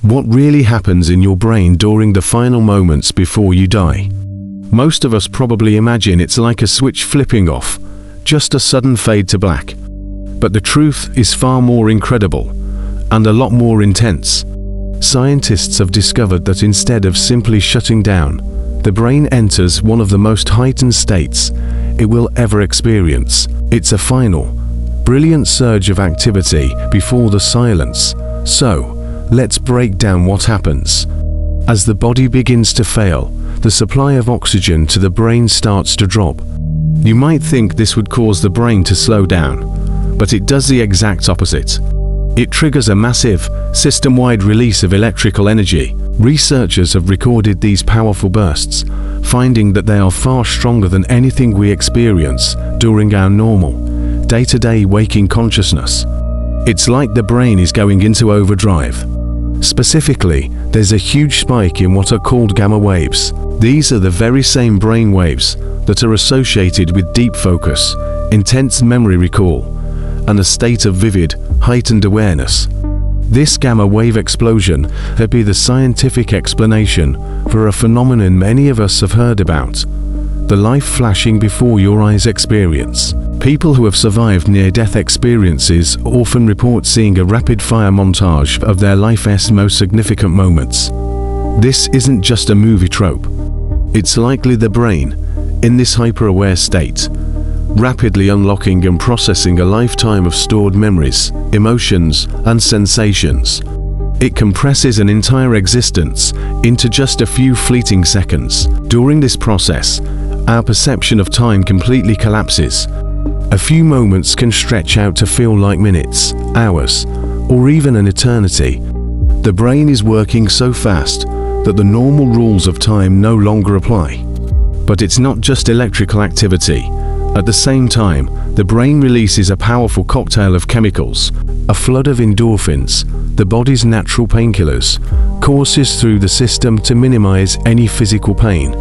What really happens in your brain during the final moments before you die? Most of us probably imagine it's like a switch flipping off, just a sudden fade to black. But the truth is far more incredible, and a lot more intense. Scientists have discovered that instead of simply shutting down, the brain enters one of the most heightened states it will ever experience. It's a final, brilliant surge of activity before the silence. So, let's break down what happens. As the body begins to fail, the supply of oxygen to the brain starts to drop. You might think this would cause the brain to slow down, but it does the exact opposite. It triggers a massive, system-wide release of electrical energy. Researchers have recorded these powerful bursts, finding that they are far stronger than anything we experience during our normal, day-to-day waking consciousness. It's like the brain is going into overdrive. Specifically, there's a huge spike in what are called gamma waves. These are the very same brain waves that are associated with deep focus, intense memory recall, and a state of vivid, heightened awareness. This gamma wave explosion could be the scientific explanation for a phenomenon many of us have heard about: the life flashing before your eyes experience. People who have survived near-death experiences often report seeing a rapid-fire montage of their life's most significant moments. This isn't just a movie trope. It's likely the brain, in this hyper-aware state, rapidly unlocking and processing a lifetime of stored memories, emotions, and sensations. It compresses an entire existence into just a few fleeting seconds. During this process, our perception of time completely collapses. A few moments can stretch out to feel like minutes, hours, or even an eternity. The brain is working so fast that the normal rules of time no longer apply. But it's not just electrical activity. At the same time, the brain releases a powerful cocktail of chemicals. A flood of endorphins, the body's natural painkillers, courses through the system to minimize any physical pain.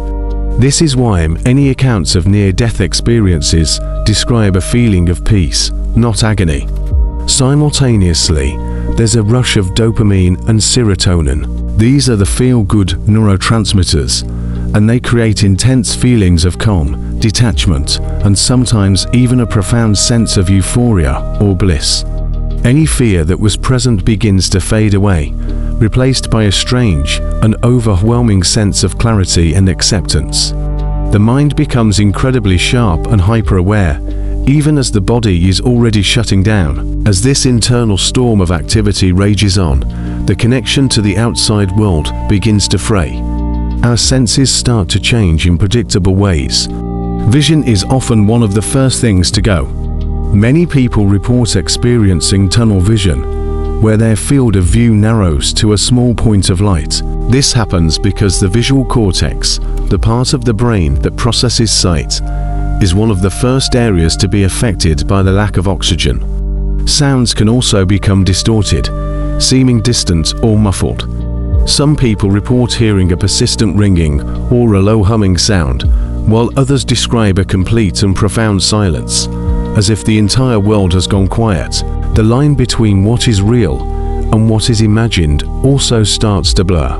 This is why many accounts of near-death experiences describe a feeling of peace, not agony. Simultaneously, there's a rush of dopamine and serotonin. These are the feel-good neurotransmitters, and they create intense feelings of calm, detachment, and sometimes even a profound sense of euphoria or bliss. Any fear that was present begins to fade away, replaced by a strange and overwhelming sense of clarity and acceptance. The mind becomes incredibly sharp and hyper-aware, even as the body is already shutting down. As this internal storm of activity rages on, the connection to the outside world begins to fray. Our senses start to change in predictable ways. Vision is often one of the first things to go. Many people report experiencing tunnel vision, where their field of view narrows to a small point of light. This happens because the visual cortex, the part of the brain that processes sight, is one of the first areas to be affected by the lack of oxygen. Sounds can also become distorted, seeming distant or muffled. Some people report hearing a persistent ringing or a low humming sound, while others describe a complete and profound silence, as if the entire world has gone quiet. The line between what is real and what is imagined also starts to blur.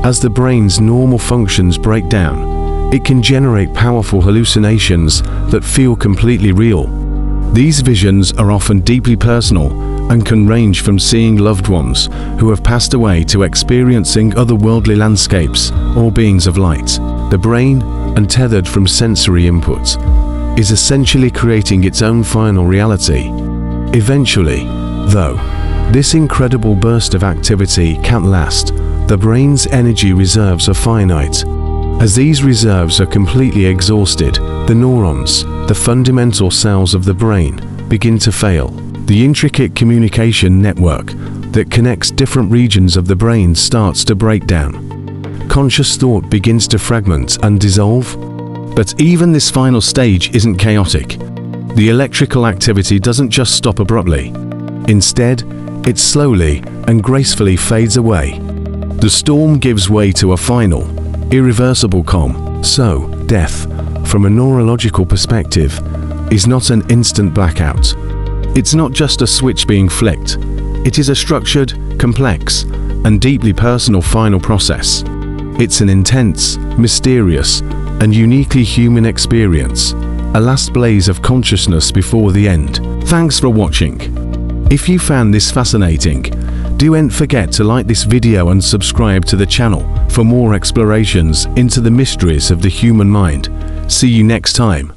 As the brain's normal functions break down, it can generate powerful hallucinations that feel completely real. These visions are often deeply personal and can range from seeing loved ones who have passed away to experiencing otherworldly landscapes or beings of light. The brain, untethered from sensory input, is essentially creating its own final reality. Eventually, though, this incredible burst of activity can't last. The brain's energy reserves are finite. As these reserves are completely exhausted, the neurons, the fundamental cells of the brain, begin to fail. The intricate communication network that connects different regions of the brain starts to break down. Conscious thought begins to fragment and dissolve. But even this final stage isn't chaotic. The electrical activity doesn't just stop abruptly. Instead, it slowly and gracefully fades away. The storm gives way to a final, irreversible calm. So, death, from a neurological perspective, is not an instant blackout. It's not just a switch being flicked. It is a structured, complex, and deeply personal final process. It's an intense, mysterious, and uniquely human experience, a last blaze of consciousness before the end. Thanks for watching. If you found this fascinating, don't forget to like this video and subscribe to the channel for more explorations into the mysteries of the human mind. See you next time.